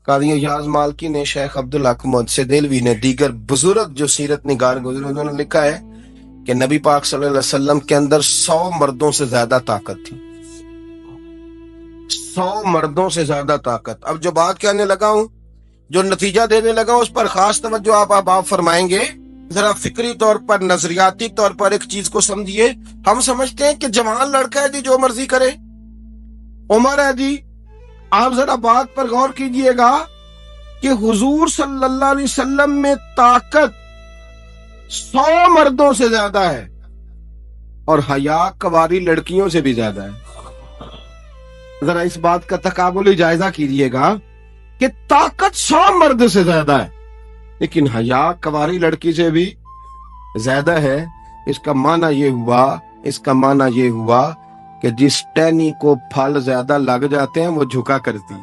قاضی ایاز مالکی نے، شیخ عبدالحق محدث دہلوی نے، دیگر بزرگ جو سیرت نگار گزرے، انہوں نے لکھا ہے کہ نبی پاک صلی اللہ علیہ وسلم کے اندر 100 مردوں سے زیادہ طاقت تھی، 100 مردوں سے زیادہ طاقت۔ اب جو بات کہنے لگا ہوں، جو نتیجہ دینے لگا ہوں، اس پر خاص توجہ آپ فرمائیں گے۔ ذرا فکری طور پر، نظریاتی طور پر ایک چیز کو سمجھیے۔ ہم سمجھتے ہیں کہ جوان لڑکا ہے جی، جو مرضی کرے، عمر ہے جی۔ آپ ذرا بات پر غور کیجئے گا کہ حضور صلی اللہ علیہ وسلم میں طاقت 100 مردوں سے زیادہ ہے، اور حیا کواری لڑکیوں سے بھی زیادہ ہے۔ ذرا اس بات کا تقابلی جائزہ کیجئے گا کہ طاقت 100 مرد سے زیادہ ہے، لیکن حیا کواری لڑکی سے بھی زیادہ ہے۔ اس کا معنی یہ ہوا کہ جس ٹہنی کو پھل زیادہ لگ جاتے ہیں وہ جھکا کرتی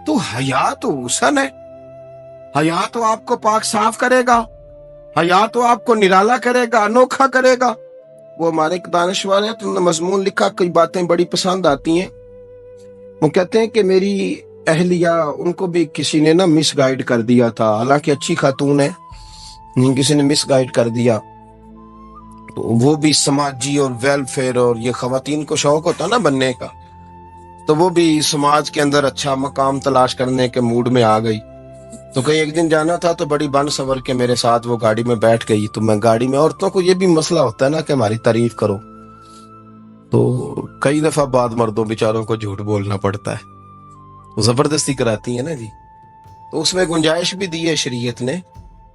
تو حیا تو حسن ہے، حیا تو آپ کو پاک صاف کرے گا، حیا تو آپ کو نرالا کرے گا، انوکھا کرے گا۔ وہ ہمارے ایک دانشور ہیں، تو انہوں نے مضمون لکھا، کئی باتیں بڑی پسند آتی ہیں۔ وہ کہتے ہیں کہ میری اہلیہ، ان کو بھی کسی نے مس گائیڈ کر دیا تھا، حالانکہ اچھی خاتون ہے، کسی نے مس گائیڈ کر دیا۔ تو وہ بھی سماجی اور ویلفیئر، اور یہ خواتین کو شوق ہوتا نا بننے کا، تو وہ بھی سماج کے اندر اچھا مقام تلاش کرنے کے موڈ میں آ گئی۔ تو کہیں ایک دن جانا تھا، تو بڑی بن سور کے میرے ساتھ وہ گاڑی میں بیٹھ گئی۔ تو میں گاڑی میں، عورتوں کو یہ بھی مسئلہ ہوتا ہے نا کہ ہماری تعریف کرو، تو کئی دفعہ بعد مردوں بیچاروں کو جھوٹ بولنا پڑتا ہے، وہ زبردستی کراتی ہے نا جی۔ تو اس میں گنجائش بھی دی ہے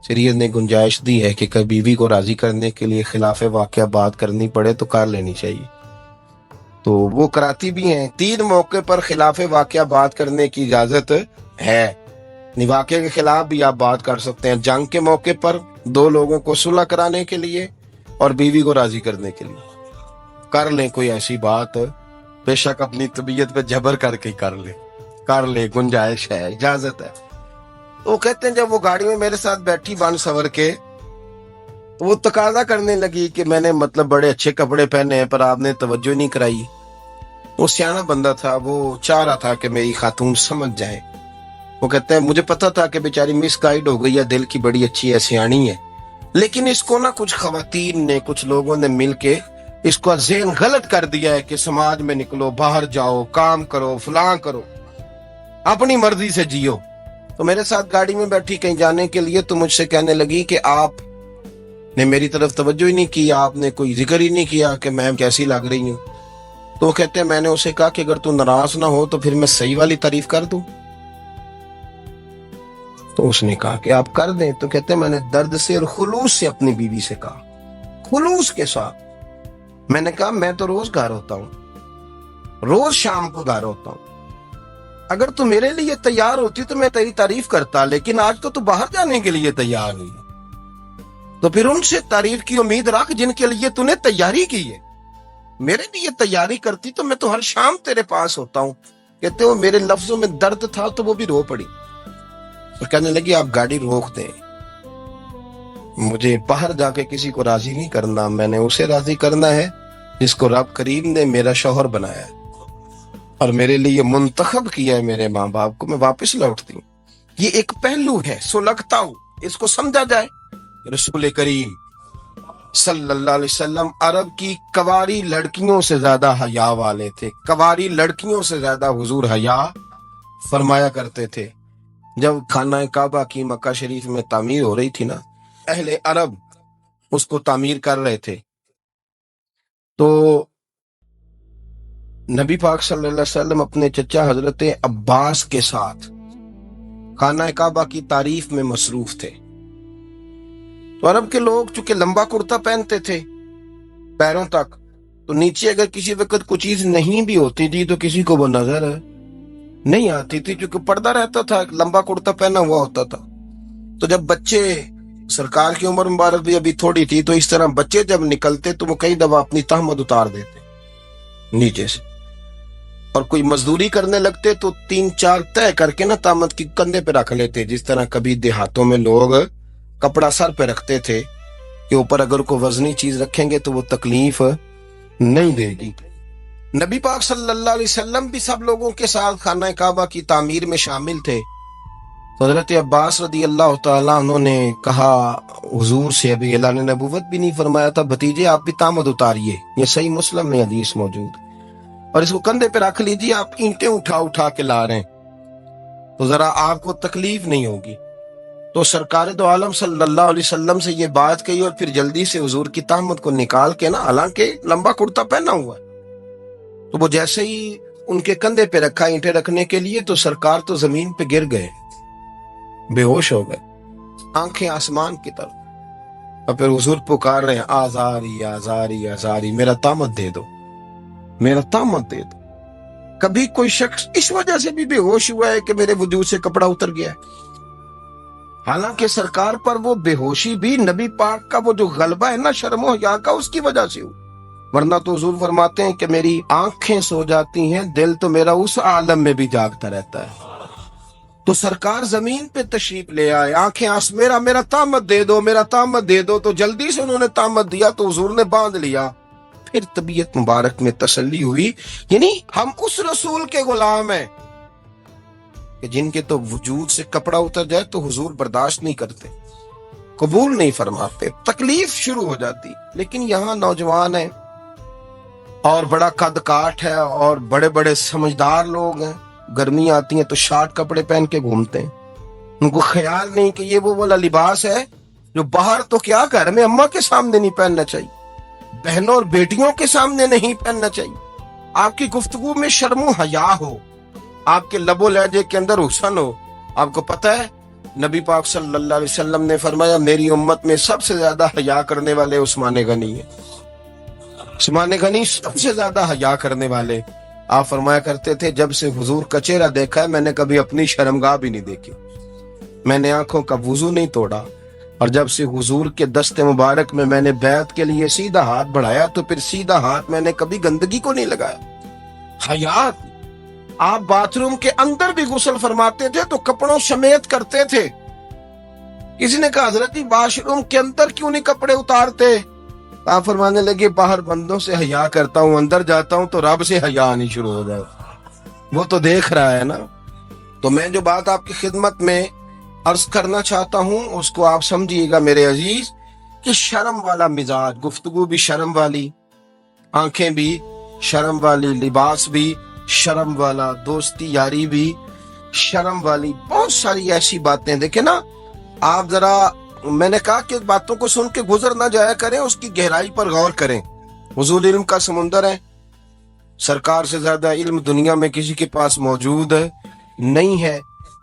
شریعت نے گنجائش دی ہے کہ کبھی بیوی کو راضی کرنے کے لیے خلاف واقعہ بات کرنی پڑے تو کر لینی چاہیے، تو وہ کراتی بھی ہیں۔ 3 موقع پر خلاف واقعہ بات کرنے کی اجازت ہے، واقعے کے خلاف بھی آپ بات کر سکتے ہیں، جنگ کے موقع پر 2 لوگوں کو صلح کرانے کے لیے، اور بیوی کو راضی کرنے کے لیے کر لیں کوئی ایسی بات، بے شک اپنی طبیعت پہ جبر کر کے کر لے، گنجائش ہے، اجازت ہے۔ تو وہ کہتے ہیں جب وہ گاڑی میں میرے ساتھ بیٹھی بن سور کے، تو وہ تقاضا کرنے لگی کہ میں نے بڑے اچھے کپڑے پہنے ہیں، پر آپ نے توجہ نہیں کرائی۔ وہ سیانا بندہ تھا، وہ چاہ رہا تھا کہ میری خاتون سمجھ جائے۔ وہ کہتے ہیں مجھے پتا تھا کہ بیچاری مس گائیڈ ہو گئی ہے، دل کی بڑی اچھی ہے، سیانی ہے، لیکن اس کو کچھ خواتین نے، کچھ لوگوں نے مل کے اس کو ذہن غلط کر دیا ہے کہ سماج میں نکلو، باہر جاؤ، کام کرو، فلاں کرو، اپنی مرضی سے جیو۔ تو میرے ساتھ گاڑی میں بیٹھی کہیں جانے کے لیے، تو مجھ سے کہنے لگی کہ آپ نے میری طرف توجہ ہی نہیں کی، آپ نے کوئی ذکر ہی نہیں کیا کہ میں کیسی لگ رہی ہوں۔ تو وہ کہتے ہیں میں نے اسے کہا کہ اگر تو ناراض نہ ہو تو پھر میں صحیح والی تعریف کر دوں۔ تو اس نے کہا کہ آپ کر دیں۔ تو کہتے ہیں میں نے درد سے اور خلوص سے اپنی بیوی سے کہا، خلوص کے ساتھ میں نے کہا میں تو روز گھر ہوتا ہوں، روز شام کو گھر ہوتا ہوں، اگر تو میرے لیے تیار ہوتی تو میں تیری تعریف کرتا، لیکن آج تو باہر جانے کے لیے تیار ہوئی، تو پھر ان سے تعریف کی امید رکھ جن کے لیے تو نے تیاری کی ہے۔ میرے لیے تیاری کرتی تو میں تو ہر شام تیرے پاس ہوتا ہوں۔ کہتے وہ میرے لفظوں میں درد تھا تو وہ بھی رو پڑی، اور کہنے لگی آپ گاڑی روک دیں، مجھے باہر جا کے کسی کو راضی نہیں کرنا، میں نے اسے راضی کرنا ہے جس کو رب کریم نے میرا شوہر بنایا ہے اور میرے لیے منتخب کیا ہے، میرے ماں باپ کو، میں واپس لوٹتی ہوں۔ یہ ایک پہلو ہے، سلگتا ہوں، اس کو سمجھا جائے۔ رسول کریم صلی اللہ علیہ وسلم عرب کی کواری لڑکیوں سے زیادہ حیا والے تھے، کواری لڑکیوں سے زیادہ حضور حیا فرمایا کرتے تھے۔ جب خانہ کعبہ کی مکہ شریف میں تعمیر ہو رہی تھی نا، اہل عرب اس کو تعمیر کر رہے تھے، تو نبی پاک صلی اللہ علیہ وسلم اپنے چچا حضرت عباس کے ساتھ خانہ کعبہ کی تعریف میں مصروف تھے۔ تو عرب کے لوگ چونکہ لمبا کرتا پہنتے تھے پیروں تک، تو نیچے اگر کسی وقت کوئی چیز نہیں بھی ہوتی تھی تو کسی کو وہ نظر نہیں آتی تھی، چونکہ پردہ رہتا تھا، لمبا کرتا پہنا ہوا ہوتا تھا۔ تو جب بچے، سرکار کی عمر مبارک بھی ابھی تھوڑی تھی، تو اس طرح بچے جب نکلتے تو وہ کئی دفعہ اپنی تہمت اتار دیتے نیچے سے، اور کوئی مزدوری کرنے لگتے تو 3-4 طے کر کے تہمت کی کندھے پہ رکھ لیتے، جس طرح کبھی دیہاتوں میں لوگ کپڑا سر پہ رکھتے تھے کہ اوپر اگر کوئی وزنی چیز رکھیں گے تو وہ تکلیف نہیں دے گی۔ نبی پاک صلی اللہ علیہ وسلم بھی سب لوگوں کے ساتھ خانہ کعبہ کی تعمیر میں شامل تھے. تو حضرت عباس رضی اللہ تعالیٰ عنہ نے کہا حضور سے، ابھی اعلان نبوت بھی نہیں فرمایا تھا، بھتیجے آپ بھی تامد اتاریے. یہ صحیح مسلم میں حدیث موجود، اور اس کو کندھے پہ رکھ لیجیے، آپ اینٹیں اٹھا اٹھا کے لا رہے ہیں تو ذرا آپ کو تکلیف نہیں ہوگی. تو سرکار دو عالم صلی اللہ علیہ وسلم سے یہ بات کہی، اور پھر جلدی سے حضور کی تہمت کو نکال کے نا، حالانکہ لمبا کرتا پہنا ہوا ہے، تو وہ جیسے ہی ان کے کندھے پہ رکھا اینٹیں رکھنے کے لیے، تو سرکار تو زمین پہ گر گئے، بے ہوش ہو گئے، آنکھیں آسمان کی طرف. اور پھر حضور پکار رہے ہیں، آزاری آزاری آزاری، میرا تامت دے دو، میرا تامت دے دو. کبھی کوئی شخص اس وجہ سے بھی بے ہوش ہوا ہے کہ میرے وجود سے کپڑا اتر گیا ہے؟ حالانکہ سرکار پر وہ بے ہوشی بھی نبی پاک کا وہ جو غلبہ ہے نا شرم و حیا کا، اس کی وجہ سے ہو. ورنہ تو حضور فرماتے ہیں کہ میری آنکھیں سو جاتی ہیں، دل تو میرا اس عالم میں بھی جاگتا رہتا ہے. تو سرکار زمین پہ تشریف لے آئے، آنکھیں میرا تامت دے دو، میرا تامت دے دو. تو جلدی سے انہوں نے تامت دیا تو حضور نے باندھ لیا. پھر طبیعت مبارک میں تسلی ہوئی. یعنی ہم اس رسول کے غلام ہیں کہ جن کے تو وجود سے کپڑا اتر جائے تو حضور برداشت نہیں کرتے، قبول نہیں فرماتے، تکلیف شروع ہو جاتی. لیکن یہاں نوجوان ہیں اور بڑا قد کاٹ ہے اور بڑے بڑے سمجھدار لوگ ہیں، گرمی آتی ہیں تو شارٹ کپڑے پہن کے گھومتے ہیں. ان کو خیال نہیں کہ یہ وہ والا لباس ہے جو باہر تو کیا گھر میں اماں کے سامنے نہیں پہننا چاہیے، بہنوں اور بیٹیوں کے سامنے نہیں پہننا چاہیے. آپ کی گفتگو میں شرم و حیا ہو، آپ کے لب و لہجے کے اندر حسن ہو. آپ کو پتہ ہے نبی پاک صلی اللہ علیہ وسلم نے فرمایا میری امت میں سب سے زیادہ حیا کرنے والے عثمان غنی ہیں. عثمان غنی سب سے زیادہ حیا کرنے والے. آپ فرمایا کرتے تھے جب سے حضور کا چہرہ دیکھا ہے میں نے کبھی اپنی شرمگاہ بھی نہیں دیکھی، میں نے آنکھوں کا وضو نہیں توڑا، اور جب سے حضور کے دست مبارک میں نے بیعت کے لیے سیدھا ہاتھ بڑھایا تو پھر سیدھا ہاتھ میں نے کبھی گندگی کو نہیں لگایا. حیات. آپ باتھ روم کے اندر بھی غسل فرماتے تھے تو کپڑوں سمیت کرتے تھے. کسی نے کہا حضرت جی واش روم کے اندر کیوں نہیں کپڑے اتارتے؟ آپ فرمانے لگے باہر بندوں سے حیا کرتا ہوں، اندر جاتا ہوں تو رب سے حیا آنی شروع ہو جائے، وہ تو دیکھ رہا ہے نا. تو میں جو بات آپ کی خدمت میں عرض کرنا چاہتا ہوں اس کو آپ سمجھیے گا میرے عزیز، کہ شرم والا مزاج، گفتگو بھی شرم والی، آنکھیں بھی شرم والی، لباس بھی شرم والا، دوستی یاری بھی شرم والی، بہت ساری ایسی باتیں. دیکھیں نا آپ ذرا، میں نے کہا کہ باتوں کو سن کے گزر نہ جایا کریں، اس کی گہرائی پر غور کریں. حضور علم کا سمندر ہے، سرکار سے زیادہ علم دنیا میں کسی کے پاس موجود نہیں ہے،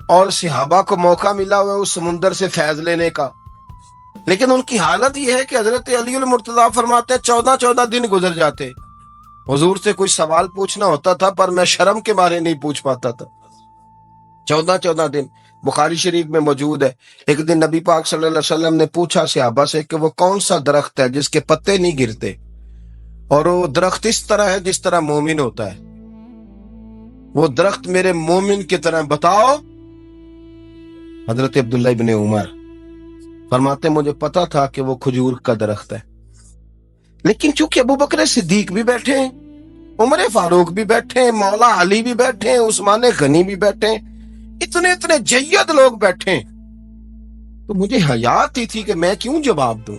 اور صحابہ کو موقع ملا ہوا ہے اس سمندر سے فیض لینے کا. لیکن ان کی حالت یہ ہے کہ حضرت علی المرتضیٰ فرماتے ہیں 14 دن گزر جاتے، حضور سے کوئی سوال پوچھنا ہوتا تھا پر میں شرم کے مارے نہیں پوچھ پاتا تھا. 14 دن بخاری شریف میں موجود ہے. ایک دن نبی پاک صلی اللہ علیہ وسلم نے پوچھا صحابہ سے کہ وہ کون سا درخت ہے جس کے پتے نہیں گرتے، اور وہ درخت اس طرح ہے جس طرح مومن ہوتا ہے، وہ درخت میرے مومن کی طرح بتاؤ. حضرت عبداللہ ابن عمر فرماتے مجھے پتا تھا کہ وہ کھجور کا درخت ہے، لیکن چونکہ ابو بکر صدیق بھی بیٹھے ہیں، عمر فاروق بھی بیٹھے ہیں، مولا علی بھی بیٹھے ہیں، عثمان غنی بھی بیٹھے ہیں، اتنے جید لوگ بیٹھے ہیں، تو مجھے حیا آتی تھی کہ میں کیوں جواب دوں.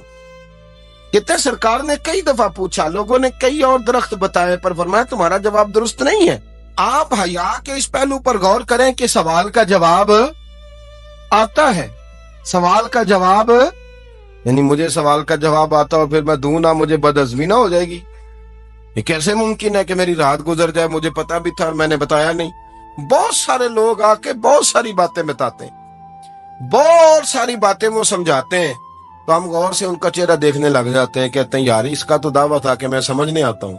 کہتے سرکار نے کئی دفعہ پوچھا، لوگوں نے کئی اور درخت بتائے، پر فرمایا تمہارا جواب درست نہیں ہے. آپ حیا کے اس پہلو پر غور کریں کہ سوال کا جواب آتا ہے، سوال کا جواب، یعنی مجھے سوال کا جواب آتا اور پھر میں دوں نہ، مجھے بدعزمی نہ ہو جائے گی. یہ کیسے ممکن ہے کہ میری رات گزر جائے، مجھے پتا بھی تھا اور میں نے بتایا نہیں. بہت سارے لوگ آ کے بہت ساری باتیں بتاتے ہیں، بہت ساری باتیں وہ سمجھاتے ہیں، تو ہم غور سے ان کا چہرہ دیکھنے لگ جاتے ہیں، کہتے ہیں یار اس کا تو دعویٰ تھا کہ میں سمجھنے آتا ہوں،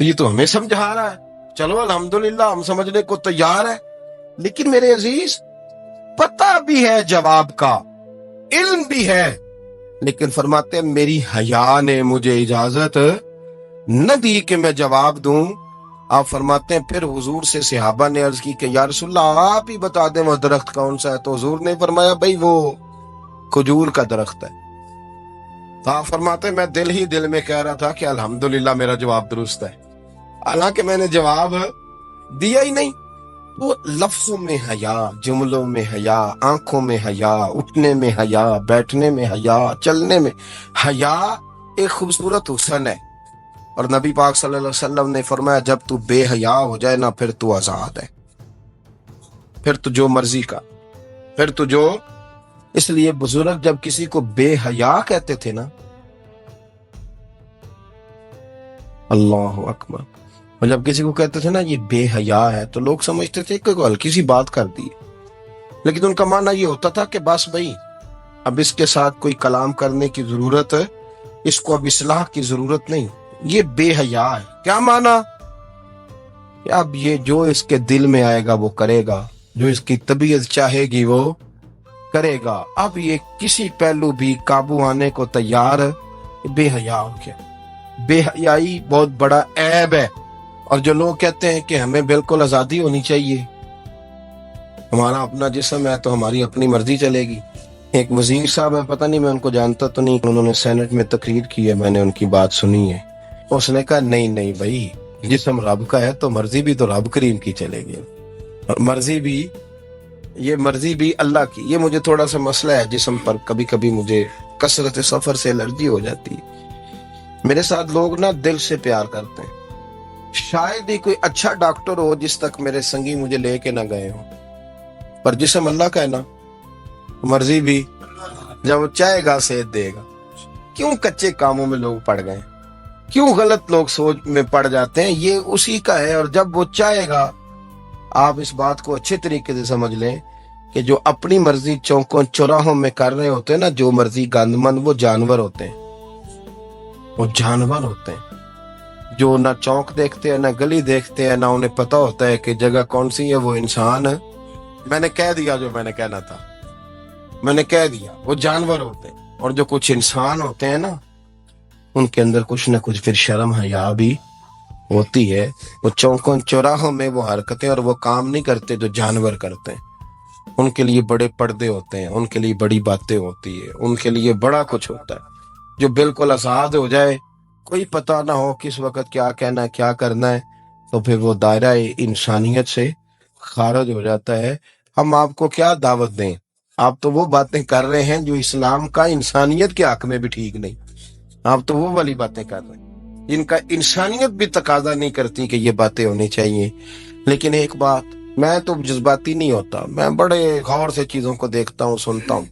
یہ تو ہمیں سمجھا رہا ہے، چلو الحمدللہ ہم سمجھنے کو تیار ہے. لیکن میرے عزیز پتہ بھی ہے جواب کا، علم بھی ہے، لیکن فرماتے ہیں میری حیا نے مجھے اجازت نہ دی کہ میں جواب دوں. آپ فرماتے ہیں پھر حضور سے صحابہ نے عرض کی کہ یا رسول اللہ آپ ہی بتا دیں وہ درخت کون سا ہے. تو حضور نے فرمایا بھئی وہ کھجور کا درخت ہے. تو آپ فرماتے ہیں میں دل ہی دل میں کہہ رہا تھا کہ الحمدللہ میرا جواب درست ہے. حالانکہ میں نے جواب دیا ہی نہیں. تو لفظوں میں حیا، جملوں میں حیا، آنکھوں میں حیا، اٹھنے میں حیا، بیٹھنے میں حیا، چلنے میں حیا ایک خوبصورت حسن ہے. اور نبی پاک صلی اللہ علیہ وسلم نے فرمایا جب تو بے حیا ہو جائے نا پھر تو آزاد ہے، پھر تو جو مرضی کا، پھر تو جو. اس لیے بزرگ جب کسی کو بے حیا کہتے تھے نا، اللہ اکبر، اور جب کسی کو کہتے تھے نا یہ بے حیا ہے تو لوگ سمجھتے تھے کہ کوئی ہلکی سی بات کر دی، لیکن ان کا معنی یہ ہوتا تھا کہ بس بھائی اب اس کے ساتھ کوئی کلام کرنے کی ضرورت ہے، اس کو اب اصلاح کی ضرورت نہیں، یہ بے حیا ہے. کیا معنی؟ کہ اب یہ جو اس کے دل میں آئے گا وہ کرے گا، جو اس کی طبیعت چاہے گی وہ کرے گا. اب یہ کسی پہلو بھی قابو آنے کو تیار بے حیا ہو گیا. بے حیائی بہت بڑا عیب ہے. اور جو لوگ کہتے ہیں کہ ہمیں بالکل آزادی ہونی چاہیے، ہمارا اپنا جسم ہے تو ہماری اپنی مرضی چلے گی. ایک وزیر صاحب ہے، پتہ نہیں میں ان کو جانتا تو نہیں، انہوں نے سینٹ میں تقریر کی ہے، میں نے ان کی بات سنی ہے. اس نے کہا نہیں بھائی، جسم رب کا ہے تو مرضی بھی تو رب کریم کی چلے گی، اور مرضی بھی اللہ کی. یہ مجھے تھوڑا سا مسئلہ ہے جسم پر، کبھی کبھی مجھے کثرت سفر سے الرجی ہو جاتی ہے. میرے ساتھ لوگ نا دل سے پیار کرتے ہیں. شاید ہی کوئی اچھا ڈاکٹر ہو جس تک میرے سنگی مجھے لے کے نہ گئے ہوں، پر جسم اللہ کا ہے نا، مرضی بھی جب وہ چاہے گا صحت دے گا. کیوں کچے کاموں میں لوگ پڑ گئے، کیوں غلط لوگ سوچ میں پڑ جاتے ہیں؟ یہ اسی کا ہے. اور جب وہ چاہے گا، آپ اس بات کو اچھے طریقے سے سمجھ لیں کہ جو اپنی مرضی چوکوں چوراہوں میں کر رہے ہوتے ہیں نا، جو مرضی گند مند، وہ جانور ہوتے ہیں. وہ جانور ہوتے ہیں جو نہ چوک دیکھتے ہیں، نہ گلی دیکھتے ہیں، نہ انہیں پتہ ہوتا ہے کہ جگہ کون سی ہے. وہ انسان، میں نے کہہ دیا جو میں نے کہنا تھا، میں نے کہہ دیا. وہ جانور ہوتے ہیں. اور جو کچھ انسان ہوتے ہیں نا، ان کے اندر کچھ نہ کچھ پھر شرم حیا بھی ہوتی ہے. وہ چوکوں چوراہوں میں وہ حرکتیں اور وہ کام نہیں کرتے جو جانور کرتے ہیں. ان کے لیے بڑے پردے ہوتے ہیں، ان کے لیے بڑی باتیں ہوتی ہے، ان کے لیے بڑا کچھ ہوتا ہے. جو بالکل آزاد ہو جائے، کوئی پتہ نہ ہو کس وقت کیا کہنا ہے کیا کرنا ہے، تو پھر وہ دائرہ انسانیت سے خارج ہو جاتا ہے. ہم آپ کو کیا دعوت دیں؟ آپ تو وہ باتیں کر رہے ہیں جو اسلام کا انسانیت کے حق میں بھی ٹھیک نہیں. آپ تو وہ والی باتیں کر رہے ہیں جن کا انسانیت بھی تقاضا نہیں کرتی کہ یہ باتیں ہونی چاہیے. لیکن ایک بات، میں تو جذباتی نہیں ہوتا، میں بڑے غور سے چیزوں کو دیکھتا ہوں، سنتا ہوں.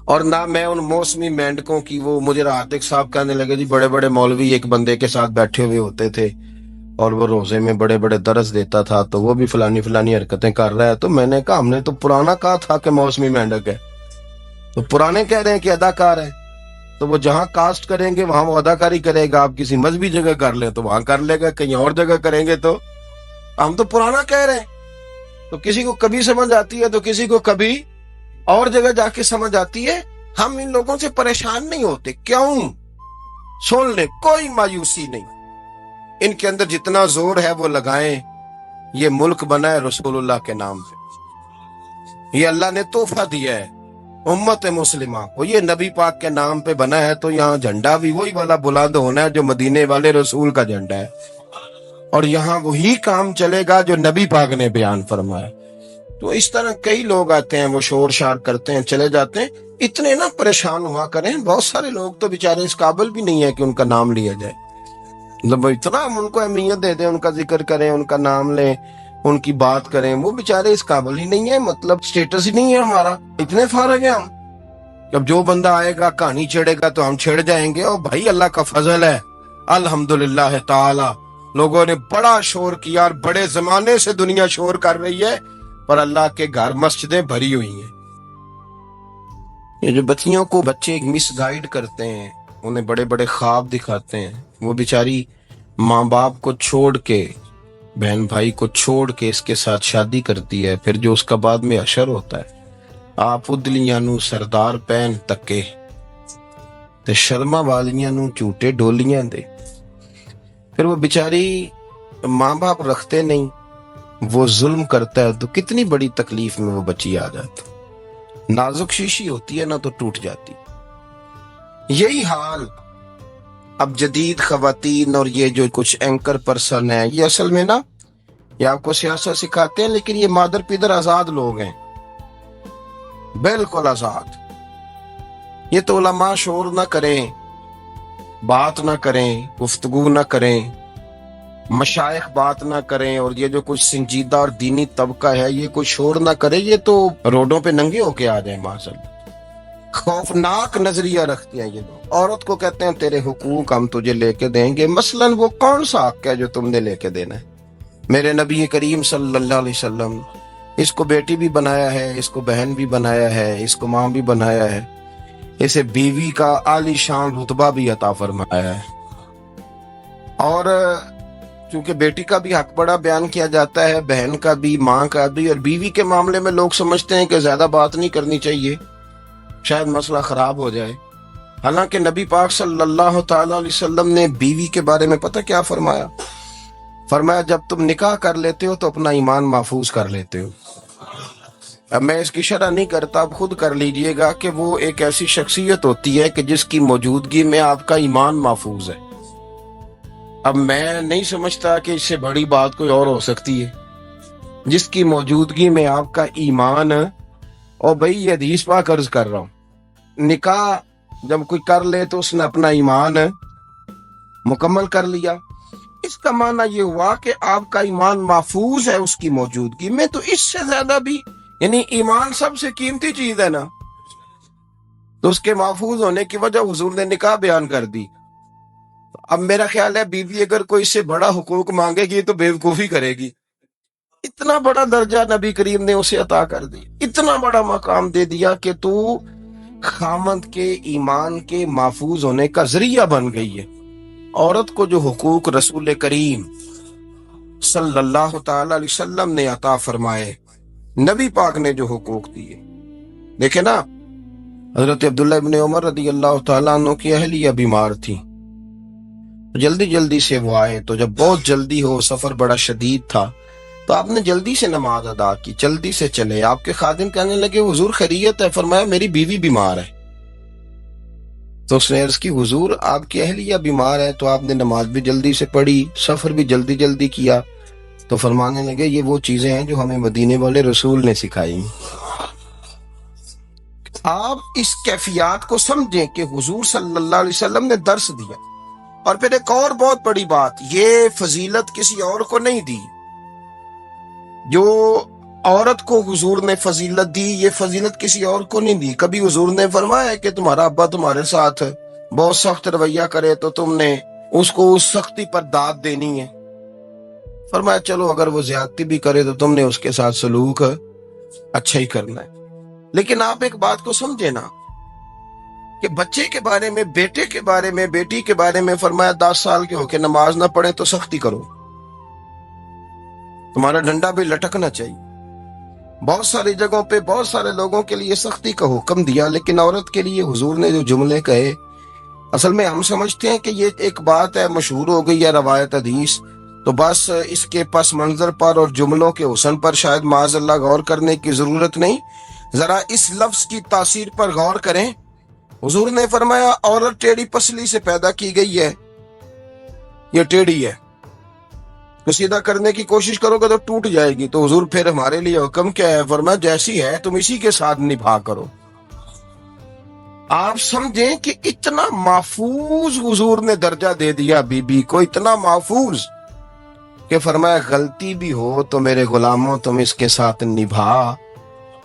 اور نہ میں ان موسمی مینڈکوں کی، وہ مجھے راتق صاحب کہنے لگے جی بڑے بڑے مولوی ایک بندے کے ساتھ بیٹھے ہوئے ہوتے تھے اور وہ روزے میں بڑے بڑے درس دیتا تھا تو وہ بھی فلانی حرکتیں کر رہا ہے. تو میں نے کہا ہم نے تو پرانا کہا تھا کہ موسمی مینڈک ہے، تو پرانے کہہ رہے ہیں کہ اداکار ہے. تو وہ جہاں کاسٹ کریں گے وہاں وہ اداکاری کرے گا. آپ کسی مذہبی جگہ کر لیں تو وہاں کر لے گا، کہیں اور جگہ کریں گے تو ہم تو پرانا کہہ رہے ہیں. تو کسی کو کبھی سمجھ آتی ہے تو کسی کو کبھی اور جگہ جا کے سمجھ آتی ہے. ہم ان لوگوں سے پریشان نہیں ہوتے. کیوں؟ سن لیں، کوئی مایوسی نہیں. ان کے اندر جتنا زور ہے وہ لگائیں. یہ ملک بنا ہے رسول اللہ کے نام پہ، یہ اللہ نے تحفہ دیا ہے امت مسلمہ کو. یہ نبی پاک کے نام پہ بنا ہے تو یہاں جھنڈا بھی وہی والا بلند ہونا ہے جو مدینے والے رسول کا جھنڈا ہے، اور یہاں وہی کام چلے گا جو نبی پاک نے بیان فرمایا. تو اس طرح کئی لوگ آتے ہیں، وہ شور شار کرتے ہیں، چلے جاتے ہیں. اتنے نہ پریشان ہوا کریں. بہت سارے لوگ تو بیچارے اس قابل بھی نہیں ہے کہ ان کا نام لیا جائے. مطلب اتنا ہم ان کو اہمیت دے دیں، ان کا ذکر کریں، ان کا نام لیں، ان کی بات کریں، وہ بیچارے اس قابل ہی نہیں ہے. مطلب سٹیٹس ہی نہیں ہے ہمارا. اتنے فارغ ہیں ہم. جب جو بندہ آئے گا کہانی چھیڑے گا تو ہم چھیڑ جائیں گے. اور بھائی اللہ کا فضل ہے الحمدللہ تعالی، لوگوں نے بڑا شور کیا اور بڑے زمانے سے دنیا شور کر رہی ہے، پر اللہ کے گھر مسجدیں بھری ہوئی ہیں. یہ جو بچیوں کو بچے مس گائیڈ کرتے ہیں، انہیں بڑے بڑے خواب دکھاتے ہیں، وہ بیچاری ماں باپ کو چھوڑ کے، بہن بھائی کو چھوڑ کے اس کے ساتھ شادی کرتی ہے. پھر جو اس کا بعد میں حشر ہوتا ہے، آپ ادلیاں نو سردار پہن تکے تے شرما والیاں نو جھوٹے ڈولیاں دے. پھر وہ بیچاری ماں باپ رکھتے نہیں، وہ ظلم کرتا ہے تو کتنی بڑی تکلیف میں وہ بچی آ جاتی. نازک شیشی ہوتی ہے نا تو ٹوٹ جاتی. یہی حال اب جدید خواتین اور یہ جو کچھ اینکر پرسن ہیں، یہ اصل میں نا یہ آپ کو سیاست سکھاتے ہیں، لیکن یہ مادر پیدر آزاد لوگ ہیں، بالکل آزاد۔ یہ تو علماء شور نہ کریں، بات نہ کریں، گفتگو نہ کریں، مشائخ بات نہ کریں، اور یہ جو کچھ سنجیدہ اور دینی طبقہ ہے یہ کوئی شور نہ کرے، یہ تو روڈوں پہ ننگے ہو کے آ جائیں معاذاللہ۔ خوفناک نظریہ رکھتے ہیں یہ لوگ۔ عورت کو کہتے ہیں تیرے حقوق ہم تجھے لے کے دیں گے، مثلاً وہ کون سا حق ہے جو تم نے لے کے دینا ہے؟ میرے نبی کریم صلی اللہ علیہ وسلم اس کو بیٹی بھی بنایا ہے، اس کو بہن بھی بنایا ہے، اس کو ماں بھی بنایا ہے، اسے بیوی کا عالی شان رتبہ بھی عطا فرمایا ہے۔ اور چونکہ بیٹی کا بھی حق بڑا بیان کیا جاتا ہے، بہن کا بھی، ماں کا بھی، اور بیوی کے معاملے میں لوگ سمجھتے ہیں کہ زیادہ بات نہیں کرنی چاہیے، شاید مسئلہ خراب ہو جائے۔ حالانکہ نبی پاک صلی اللہ تعالی علیہ وسلم نے بیوی کے بارے میں پتہ کیا فرمایا؟ فرمایا جب تم نکاح کر لیتے ہو تو اپنا ایمان محفوظ کر لیتے ہو۔ اب میں اس کی شرح نہیں کرتا، اب خود کر لیجئے گا کہ وہ ایک ایسی شخصیت ہوتی ہے کہ جس کی موجودگی میں آپ کا ایمان محفوظ ہے۔ اب میں نہیں سمجھتا کہ اس سے بڑی بات کوئی اور ہو سکتی ہے، جس کی موجودگی میں آپ کا ایمان، اور بھئی یہ حدیث پاک عرض کر رہا ہوں، نکاح جب کوئی کر لے تو اس نے اپنا ایمان مکمل کر لیا۔ اس کا معنی یہ ہوا کہ آپ کا ایمان محفوظ ہے اس کی موجودگی میں، تو اس سے زیادہ بھی، یعنی ایمان سب سے قیمتی چیز ہے نا، تو اس کے محفوظ ہونے کی وجہ حضور نے نکاح بیان کر دی۔ اب میرا خیال ہے بیوی اگر کوئی اس سے بڑا حقوق مانگے گی تو بیوقوفی کرے گی۔ اتنا بڑا درجہ نبی کریم نے اسے عطا کر دی، اتنا بڑا مقام دے دیا کہ تو خامند کے ایمان کے محفوظ ہونے کا ذریعہ بن گئی ہے۔ عورت کو جو حقوق رسول کریم صلی اللہ تعالی علیہ وسلم نے عطا فرمائے، نبی پاک نے جو حقوق دیے، دیکھیں نا، حضرت عبداللہ ابن عمر رضی اللہ تعالیٰ عنہ کی اہلیہ بیمار تھی، جلدی جلدی سے وہ آئے، تو جب بہت جلدی ہو، سفر بڑا شدید تھا، تو آپ نے جلدی سے نماز ادا کی، جلدی سے چلے۔ آپ کے خادم کہنے لگے حضور خیریت ہے؟ فرمایا میری بیوی بیمار ہے۔ تو اس نے عرض کی حضور آپ کی اہلیہ بیمار ہے، تو آپ نے نماز بھی جلدی سے پڑھی، سفر بھی جلدی جلدی کیا۔ تو فرمانے لگے یہ وہ چیزیں ہیں جو ہمیں مدینے والے رسول نے سکھائی۔ آپ اس کیفیات کو سمجھیں کہ حضور صلی اللہ علیہ وسلم نے درس دیا۔ اور پھر ایک اور بہت بڑی بات، یہ فضیلت کسی اور کو نہیں دی، جو عورت کو حضور نے فضیلت دی، یہ فضیلت کسی اور کو نہیں دی۔ کبھی حضور نے فرمایا کہ تمہارا ابا تمہارے ساتھ بہت سخت رویہ کرے تو تم نے اس کو اس سختی پر داد دینی ہے؟ فرمایا چلو اگر وہ زیادتی بھی کرے تو تم نے اس کے ساتھ سلوک اچھا ہی کرنا ہے۔ لیکن آپ ایک بات کو سمجھے نا کہ بچے کے بارے میں، بیٹے کے بارے میں، بیٹی کے بارے میں فرمایا 10 سال کے ہو کے نماز نہ پڑھے تو سختی کرو، تمہارا ڈنڈا بھی لٹکنا چاہیے۔ بہت ساری جگہوں پہ بہت سارے لوگوں کے لیے سختی کا حکم دیا، لیکن عورت کے لیے حضور نے جو جملے کہے، اصل میں ہم سمجھتے ہیں کہ یہ ایک بات ہے، مشہور ہو گئی ہے روایت حدیث، تو بس اس کے پس منظر پر اور جملوں کے حسن پر شاید معاذ اللہ غور کرنے کی ضرورت نہیں۔ ذرا اس لفظ کی تاثیر پر غور کریں۔ حضور نے فرمایا عورت ٹیڑھی پسلی سے پیدا کی گئی ہے، یہ ٹیڑھی ہے، تو سیدھا کرنے کی کوشش کرو گے تو ٹوٹ جائے گی۔ تو حضور پھر ہمارے لیے حکم کیا ہے؟ فرمایا جیسی ہے تم اسی کے ساتھ نبھا کرو۔ آپ سمجھیں کہ اتنا محفوظ حضور نے درجہ دے دیا بی بی کو، اتنا محفوظ کہ فرمایا غلطی بھی ہو تو میرے غلاموں تم اس کے ساتھ نبھا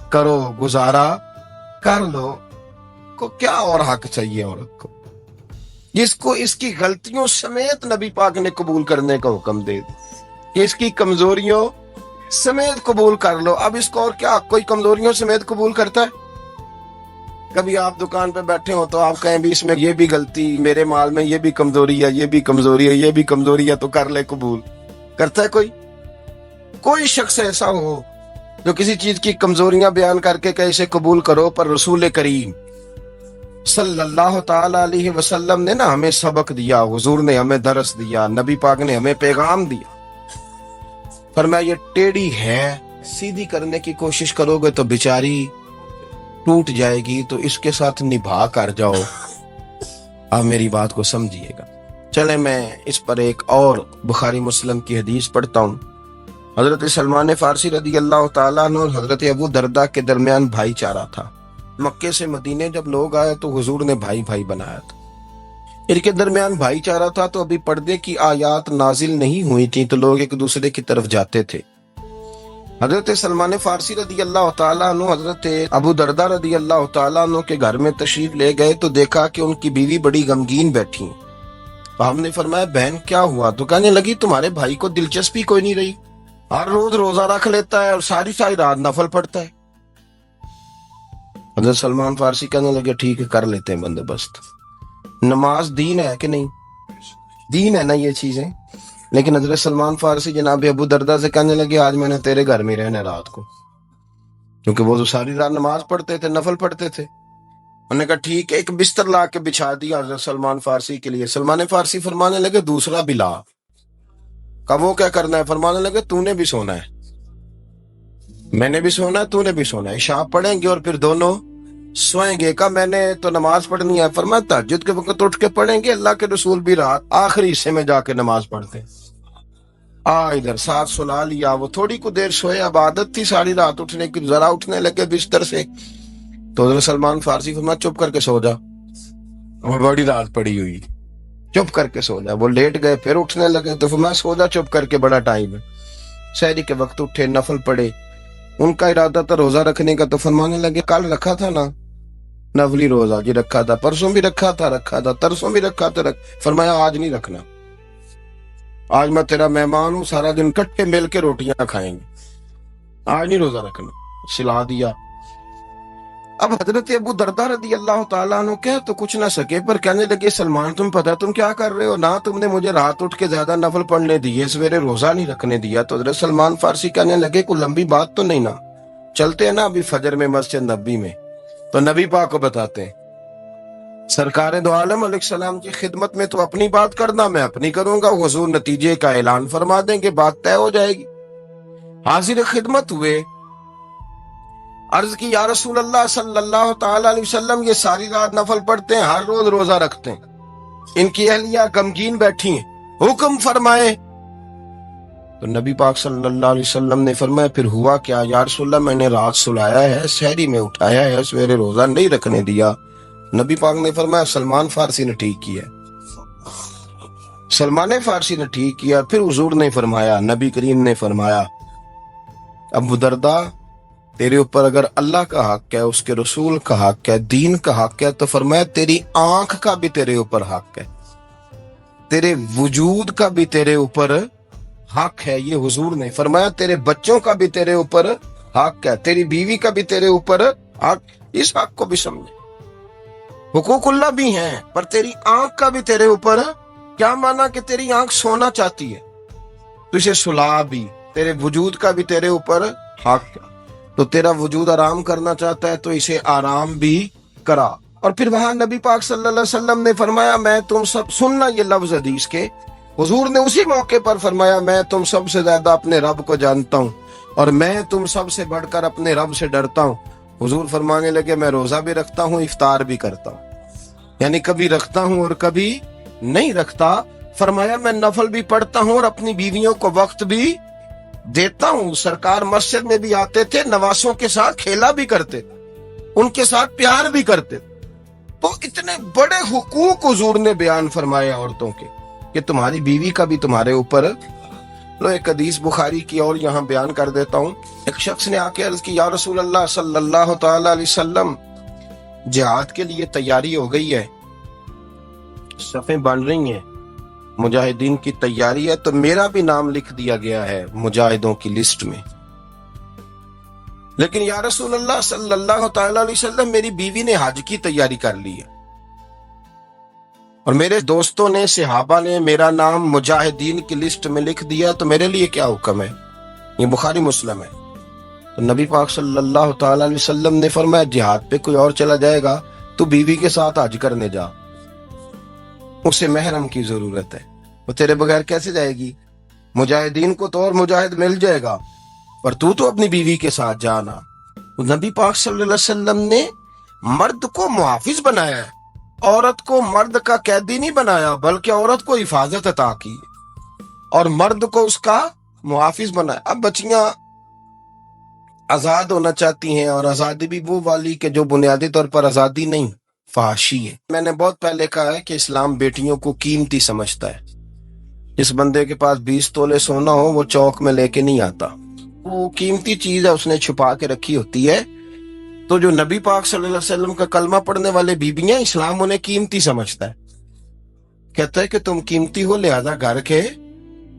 کرو، گزارا کر لو۔ کو کیا اور حق چاہیے عورت کو، جس کو اس کی غلطیوں سمیت نبی پاک نے قبول کرنے کا حکم دے دی کہ اس کی کمزوریوں سمیت قبول کر لو۔ اب اس کو اور کیا، کوئی کمزوریوں سمیت قبول کرتا ہے؟ کبھی آپ دکان پہ بیٹھے ہو تو آپ کہیں بھی اس میں یہ بھی غلطی، میرے مال میں یہ بھی کمزوری ہے، یہ بھی کمزوری ہے، یہ بھی کمزوری ہے، تو کر لے قبول؟ کرتا ہے کوئی؟ کوئی شخص ایسا ہو جو کسی چیز کی کمزوریاں بیان کر کے کہ اسے قبول کرو؟ پر رسول کریم صلی اللہ تعالی علیہ وسلم نے نا ہمیں سبق دیا، حضور نے ہمیں درس دیا، نبی پاک نے ہمیں پیغام دیا۔ فرمایا یہ ٹیڑھی ہے، سیدھی کرنے کی کوشش کرو گے تو بیچاری ٹوٹ جائے گی، تو اس کے ساتھ نبھا کر جاؤ۔ آپ میری بات کو سمجھیے گا۔ چلے میں اس پر ایک اور بخاری مسلم کی حدیث پڑھتا ہوں۔ حضرت سلمان فارسی رضی اللہ تعالیٰ عنہ اور حضرت ابو دردہ کے درمیان بھائی چارہ تھا۔ مکے سے مدینے جب لوگ آئے تو حضور نے بھائی بھائی بنایا تھا، ان کے درمیان بھائی چارہ تھا، تو ابھی پردے کی آیات نازل نہیں ہوئی تھی تو لوگ ایک دوسرے کی طرف جاتے تھے۔ حضرت سلمان فارسی رضی اللہ تعالیٰ عنہ حضرت ابو دردہ رضی اللہ تعالیٰ عنہ کے گھر میں تشریف لے گئے تو دیکھا کہ ان کی بیوی بڑی غمگین بیٹھی ہیں۔ تو ہم نے فرمایا بہن کیا ہوا؟ تو کہنے لگی تمہارے بھائی کو دلچسپی کوئی نہیں رہی، ہر روز روزہ رکھ لیتا ہے اور ساری رات نفل پڑھتا ہے۔ حضرت سلمان فارسی کہنے لگے ٹھیک ہے کر لیتے ہیں بندوبست۔ نماز دین ہے کہ نہیں؟ دین ہے نا یہ چیزیں۔ لیکن حضرت سلمان فارسی جناب ابو دردہ سے کہنے لگے آج میں نے تیرے گھر میں رہنا رات کو، کیونکہ وہ تو ساری رات نماز پڑھتے تھے، نفل پڑھتے تھے۔ انہوں نے کہا ٹھیک ہے، ایک بستر لا کے بچھا دیا حضرت سلمان فارسی کے لیے۔ سلمان فارسی فرمانے لگے دوسرا بھی لا۔ کہا وہ کیا کرنا ہے؟ فرمانے لگے تو نے بھی سونا ہے، میں نے بھی سونا ہے، تو نے بھی سونا ہے، عشاء پڑھیں گے اور پھر دونوں سوئیں گے۔ کہا میں نے تو نماز پڑھنی ہے۔ فرمایا تہجد کے وقت اٹھ کے پڑھیں گے، اللہ کے رسول بھی رات آخری حصے میں جا کے نماز پڑھتے ہیں۔ ادھر ساتھ سلا لیا، وہ تھوڑی کو دیر سوئے، اب عادت تھی ساری رات اٹھنے کی، ذرا اٹھنے لگے بستر سے تو حضرت سلمان فارسی فرمایا چپ کر کے سو جا، اور بڑی رات پڑی ہوئی، چپ کر کے سو جا۔ وہ لیٹ گئے، پھر اٹھنے لگے تو فرمایا سو جا چپ کر کے، بڑا ٹائم ہے۔ سحری کے وقت اٹھے، نفل پڑھے، ان کا ارادہ تھا روزہ رکھنے کا، تو فرمانے لگے کل رکھا تھا نا نفلی روزہ؟ جی رکھا تھا، پرسوں بھی رکھا تھا، ترسوں بھی رکھا تھا۔ فرمایا آج نہیں رکھنا، آج میں تیرا مہمان ہوں، سارا دن کٹھے مل کے روٹیاں کھائیں گے، آج نہیں روزہ رکھنا، سلا دیا۔ اب حضرت ابو دردہ رضی اللہ تعالیٰ عنہ کہہ تو کچھ نہ سکے، پر کہنے لگے سلمان تم پتہ تم کیا کر رہے ہو، نہ تم نے مجھے رات اٹھ کے زیادہ نفل پڑھنے دیے، سویرے روزہ نہیں رکھنے دیا۔ تو حضرت سلمان فارسی کہنے لگے کوئی لمبی بات تو نہیں نا، چلتے ہیں نا ابھی فجر میں مسجد نبی میں، تو نبی پاک کو بتاتے ہیں۔ سرکار دو عالم علیہ السلام کی خدمت میں تو اپنی بات کرنا، میں اپنی کروں گا، حضور نتیجے کا اعلان فرما دیں گے، بات طے ہو جائے گی۔ حاضر خدمت ہوئے، عرض کی یا رسول اللہ صلی اللہ تعالی علیہ وسلم یہ ساری رات نفل پڑھتے ہیں، ہر روز روزہ رکھتے ہیں، ان کی اہلیہ غمگین بیٹھی ہیں، حکم فرمائے۔ تو نبی پاک صلی اللہ علیہ وسلم نے فرمایا پھر ہوا کیا؟ یا رسول اللہ میں نے رات سلایا ہے، سحری میں اٹھایا ہے، سویرے روزہ نہیں رکھنے دیا۔ نبی پاک نے فرمایا سلمان فارسی نے ٹھیک کیا، سلمان فارسی نے ٹھیک کیا۔ پھر حضور نے فرمایا، نبی کریم نے فرمایا ابو دردہ تیرے اوپر اگر اللہ کا حق ہے، اس کے رسول کا حق ہے، دین کا حق ہے، تو فرمایا تیری آنکھ کا بھی تیرے اوپر حق ہے، تیرے وجود کا بھی تیرے اوپر حق ہے۔ یہ حضور نے فرمایا تیرے بچوں کا بھی تیرے اوپر حق ہے، تیری بیوی کا بھی تیرے اوپر حق۔ اس حق کو بھی سمجھے، حقوق اللہ بھی ہیں، پر تیری آنکھ کا بھی تیرے اوپر، کیا مانا کہ تیری آنکھ سونا چاہتی ہے تو اسے سلا بھی، تیرے وجود کا بھی تیرے اوپر حق ہے، تو تیرا وجود آرام کرنا چاہتا ہے تو اسے آرام بھی کرا۔ اور پھر وہاں نبی پاک صلی اللہ علیہ وسلم نے فرمایا میں تم سب، سننا یہ لفظ حدیث کے، حضور نے اسی موقع پر فرمایا میں تم سب سے زیادہ اپنے رب کو جانتا ہوں اور میں تم سب سے بڑھ کر اپنے رب سے ڈرتا ہوں۔ حضور فرمانے لگے میں روزہ بھی رکھتا ہوں، افطار بھی کرتا ہوں، یعنی کبھی رکھتا ہوں اور کبھی نہیں رکھتا۔ فرمایا میں نفل بھی پڑھتا ہوں اور اپنی بیویوں کو وقت بھی دیتا ہوں۔ سرکار مسجد میں بھی آتے تھے، نواسوں کے ساتھ کھیلا بھی کرتے تھے، ان کے ساتھ پیار بھی کرتے تھے۔ تو اتنے بڑے حقوق حضور نے بیان فرمائے عورتوں کے کہ تمہاری بیوی کا بھی تمہارے اوپر۔ لو ایک حدیث بخاری کی اور یہاں بیان کر دیتا ہوں۔ ایک شخص نے آ کے عرض کی یا رسول اللہ صلی اللہ تعالی علیہ وسلم جہاد کے لیے تیاری ہو گئی ہے، صفیں بن رہی ہیں، مجاہدین کی تیاری ہے، تو میرا بھی نام لکھ دیا گیا ہے مجاہدوں کی لسٹ میں، لیکن یا رسول اللہ صلی اللہ تعالی علیہ وسلم میری بیوی نے حج کی تیاری کر لی ہے اور میرے دوستوں نے، صحابہ نے میرا نام مجاہدین کی لسٹ میں لکھ دیا، تو میرے لیے کیا حکم ہے؟ یہ بخاری مسلم ہے۔ تو نبی پاک صلی اللہ تعالی علیہ وسلم نے فرمایا جہاد پہ کوئی اور چلا جائے گا تو بیوی کے ساتھ حج کرنے جا، اسے محرم کی ضرورت ہے، وہ تیرے بغیر کیسے جائے گی؟ مجاہدین کو تو اور مجاہد مل جائے گا، پر تو اپنی بیوی کے ساتھ جانا۔ نبی پاک صلی اللہ علیہ وسلم نے مرد کو محافظ بنایا ہے، عورت کو مرد کا قیدی نہیں بنایا بلکہ عورت کو حفاظت عطا کی اور مرد کو اس کا محافظ بنایا۔ اب بچیاں آزاد ہونا چاہتی ہیں اور آزادی بھی وہ والی کہ جو بنیادی طور پر آزادی نہیں، فحاشی ہے۔ میں نے بہت پہلے کہا ہے کہ اسلام بیٹیوں کو قیمتی سمجھتا ہے۔ جس بندے کے پاس 20 تولے سونا ہو وہ چوک میں لے کے نہیں آتا، وہ قیمتی چیز ہے، اس نے چھپا کے رکھی ہوتی ہے۔ تو جو نبی پاک صلی اللہ علیہ وسلم کا کلمہ پڑھنے والے بیویاں، اسلام انہیں قیمتی سمجھتا ہے، کہتا ہے کہ تم قیمتی ہو لہذا گھر کے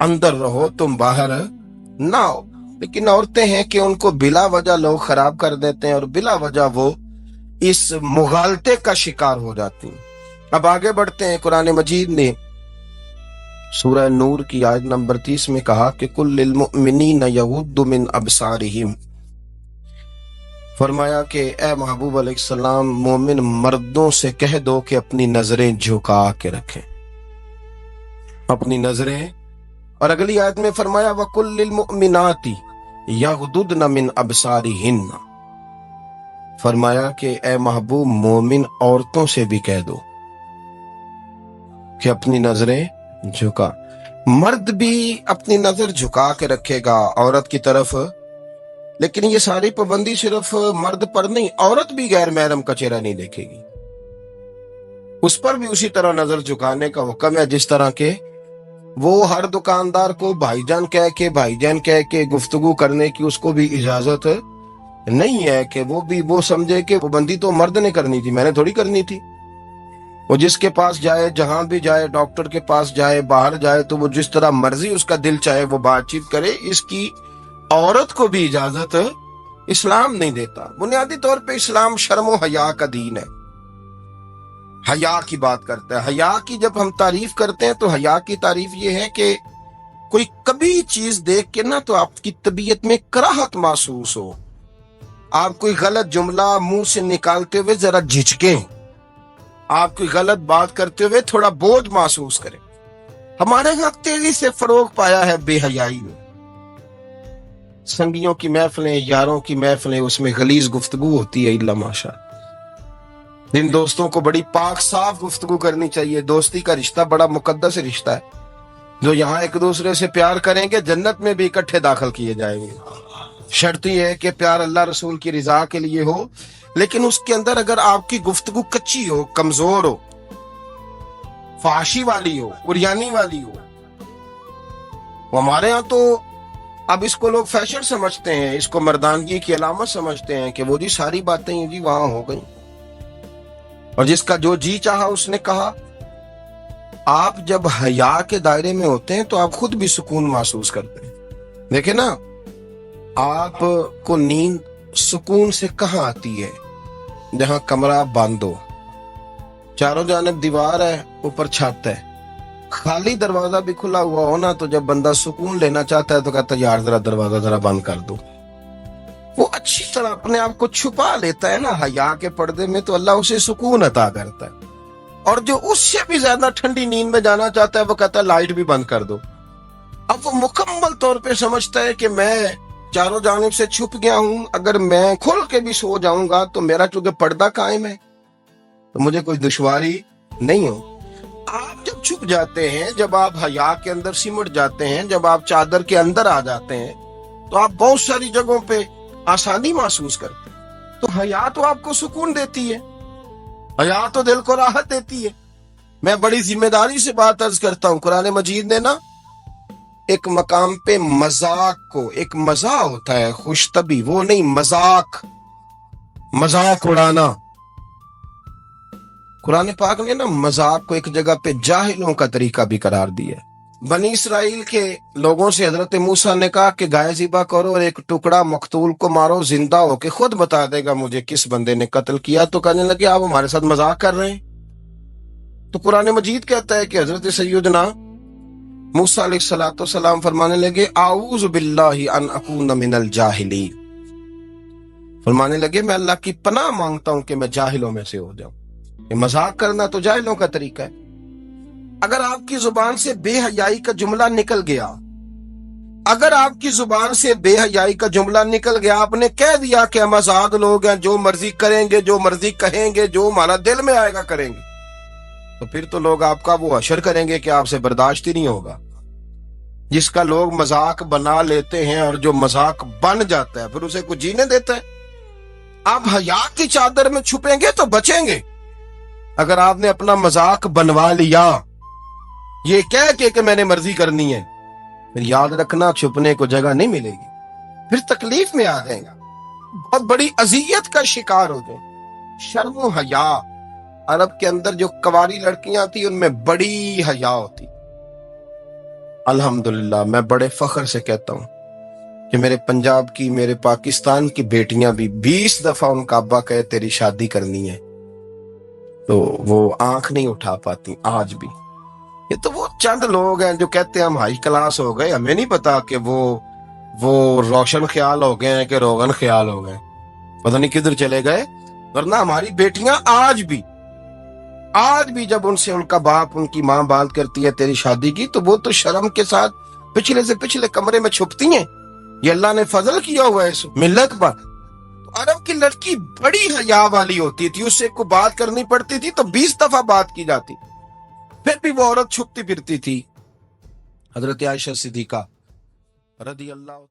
اندر رہو، تم باہر نہ ہو۔ لیکن عورتیں ہیں کہ ان کو بلا وجہ لوگ خراب کر دیتے ہیں اور بلا وجہ وہ اس مغالطے کا شکار ہو جاتی ہیں۔ اب آگے بڑھتے ہیں۔ قرآن مجید نے سورہ نور کی آیت نمبر 30 میں کہا کہ کل للمؤمنین یغضوا من ابصارہم، فرمایا کہ اے محبوب علیہ السلام مومن مردوں سے کہہ دو کہ اپنی نظریں جھکا کے رکھیں، اپنی نظریں۔ اور اگلی آیت میں فرمایا وَقُلْ لِلْمُؤْمِنَاتِ يَغْضُضْنَ مِنْ أَبْصَارِهِنَّ، فرمایا کہ اے محبوب مومن عورتوں سے بھی کہہ دو کہ اپنی نظریں جھکا۔ مرد بھی اپنی نظر جھکا کے رکھے گا عورت کی طرف، لیکن یہ ساری پابندی صرف مرد پر نہیں، عورت بھی غیر محرم کا چہرہ نہیں دیکھے گی، اس پر بھی اسی طرح نظر جھکانے کا حکم ہے جس طرح کہ وہ ہر دکاندار کو بھائی جان کہہ کے گفتگو کرنے کی اس کو بھی اجازت نہیں ہے کہ وہ سمجھے کہ پابندی تو مرد نے کرنی تھی، میں نے تھوڑی کرنی تھی۔ وہ جس کے پاس جائے، جہاں بھی جائے، ڈاکٹر کے پاس جائے، باہر جائے، تو وہ جس طرح مرضی اس کا دل چاہے وہ بات چیت کرے، اس کی عورت کو بھی اجازت اسلام نہیں دیتا۔ بنیادی طور پہ اسلام شرم و حیا کا دین ہے، حیا کی بات کرتا ہے۔ حیا کی جب ہم تعریف کرتے ہیں تو حیا کی تعریف یہ ہے کہ کوئی کبھی چیز دیکھ کے نا تو آپ کی طبیعت میں کراہت محسوس ہو، آپ کوئی غلط جملہ منہ سے نکالتے ہوئے ذرا جھجکیں، آپ کوئی غلط بات کرتے ہوئے تھوڑا بوجھ محسوس کریں۔ ہمارے یہاں تیزی سے فروغ پایا ہے بے حیائی میں، سنگیوں کی محفلیں، یاروں کی محفلیں، اس میں غلیظ گفتگو ہوتی ہے، الا ماشاء۔ جن دوستوں کو بڑی پاک صاف گفتگو کرنی چاہیے، دوستی کا رشتہ بڑا مقدس رشتہ ہے، جو یہاں ایک دوسرے سے پیار کریں گے جنت میں بھی اکٹھے داخل کیے جائیں گے۔ شرط یہ ہے کہ پیار اللہ رسول کی رضا کے لیے ہو، لیکن اس کے اندر اگر آپ کی گفتگو کچی ہو، کمزور ہو، فحاشی والی ہو، عریانی والی ہو، ہمارے ہاں تو اب اس کو لوگ فیشن سمجھتے ہیں، اس کو مردانگی کی علامت سمجھتے ہیں کہ وہ جی ساری باتیں جی وہاں ہو گئیں اور جس کا جو جی چاہا اس نے کہا۔ آپ جب حیا کے دائرے میں ہوتے ہیں تو آپ خود بھی سکون محسوس کرتے ہیں۔ دیکھیں نا، آپ کو نیند سکون سے کہاں آتی ہے؟ جہاں کمرہ بند ہو، چاروں جانب دیوار ہے، اوپر چھت ہے، خالی دروازہ بھی کھلا ہوا ہونا تو جب بندہ سکون لینا چاہتا ہے تو کہتا ہے یار ذرا دروازہ ذرا بند کر دو۔ وہ اچھی طرح اپنے آپ کو چھپا لیتا ہے نا حیا کے پردے میں، تو اللہ اسے سکون عطا کرتا ہے۔ اور جو اس سے بھی زیادہ ٹھنڈی نیند میں جانا چاہتا ہے وہ کہتا ہے لائٹ بھی بند کر دو۔ اب وہ مکمل طور پہ سمجھتا ہے کہ میں چاروں جانب سے چھپ گیا ہوں، اگر میں کھل کے بھی سو جاؤں گا تو میرا چونکہ پردہ قائم ہے تو مجھے کوئی دشواری نہیں ہو۔ آپ جب چھپ جاتے ہیں، جب آپ حیا کے اندر سمٹ جاتے ہیں، جب آپ چادر کے اندر آ جاتے ہیں تو آپ بہت ساری جگہوں پہ آسانی محسوس کرتے ہیں۔ تو حیا تو آپ کو سکون دیتی ہے، حیا تو دل کو راحت دیتی ہے۔ میں بڑی ذمہ داری سے بات عرض کرتا ہوں، قرآن مجید نے نا ایک مقام پہ مذاق کو، ایک مزاح ہوتا ہے خوش طبی، وہ نہیں، مذاق اڑانا، قرآن پاک نے نا مذاق کو ایک جگہ پہ جاہلوں کا طریقہ بھی قرار دیا ہے۔ بنی اسرائیل کے لوگوں سے حضرت موسیٰ نے کہا کہ گائے ذبح کرو اور ایک ٹکڑا مقتول کو مارو، زندہ ہو کے خود بتا دے گا مجھے کس بندے نے قتل کیا۔ تو کہنے لگے آپ ہمارے ساتھ مذاق کر رہے ہیں۔ تو قرآن مجید کہتا ہے کہ حضرت سیدنا موسیٰ علیہ السلام فرمانے لگے اعوذ باللہ ان اکون من الجاہلین، فرمانے لگے میں اللہ کی پناہ مانگتا ہوں کہ میں جاہلوں میں سے ہو جاؤں۔ یہ مذاق کرنا تو جاہلوں کا طریقہ ہے۔ اگر آپ کی زبان سے بے حیائی کا جملہ نکل گیا، اگر آپ کی زبان سے بے حیائی کا جملہ نکل گیا، آپ نے کہہ دیا کہ ہم آزاد لوگ ہیں، جو مرضی کریں گے، جو مرضی کہیں گے، جو ہمارا دل میں آئے گا کریں گے، تو پھر تو لوگ آپ کا وہ حشر کریں گے کہ آپ سے برداشت ہی نہیں ہوگا. جس کا لوگ مذاق بنا لیتے ہیں اور جو مذاق بن جاتا ہے پھر اسے کچھ جینے دیتا ہے. آپ حیا کی چادر میں چھپیں گے تو بچیں گے. اگر آپ نے اپنا مذاق بنوا لیا یہ کہہ کہ میں نے مرضی کرنی ہے، پھر یاد رکھنا چھپنے کو جگہ نہیں ملے گی، پھر تکلیف میں آ جائیں گا، بہت بڑی اذیت کا شکار ہو جائیں. شرم و حیا، عرب کے اندر جو کنواری لڑکیاں تھیں ان میں بڑی حیا ہوتی. الحمدللہ میں بڑے فخر سے کہتا ہوں کہ میرے پنجاب کی، میرے پاکستان کی بیٹیاں بھی 20 دفعہ ان کا ابا کہے تیری شادی کرنی ہے تو وہ آنکھ نہیں اٹھا پاتی آج بھی. یہ تو وہ چند لوگ ہیں جو کہتے ہیں ہم ہائی کلاس ہو گئے، ہمیں نہیں پتا کہ وہ روشن خیال ہو گئے ہیں کہ روغن خیال ہو گئے، پتہ نہیں کدھر چلے گئے. ورنہ ہماری بیٹیاں آج بھی جب ان سے ان کا باپ، ان کی ماں بات کرتی ہے تیری شادی کی، تو وہ تو شرم کے ساتھ پچھلے سے پچھلے کمرے میں چھپتی ہیں. یہ اللہ نے فضل کیا ہوا ہے اس ملت پر. تو عرب کی لڑکی بڑی حیا والی ہوتی تھی، اس سے کوئی بات کرنی پڑتی تھی تو 20 دفعہ بات کی جاتی، پھر بھی وہ عورت چھپتی پھرتی تھی. حضرت عائشہ صدیقہ رضی اللہ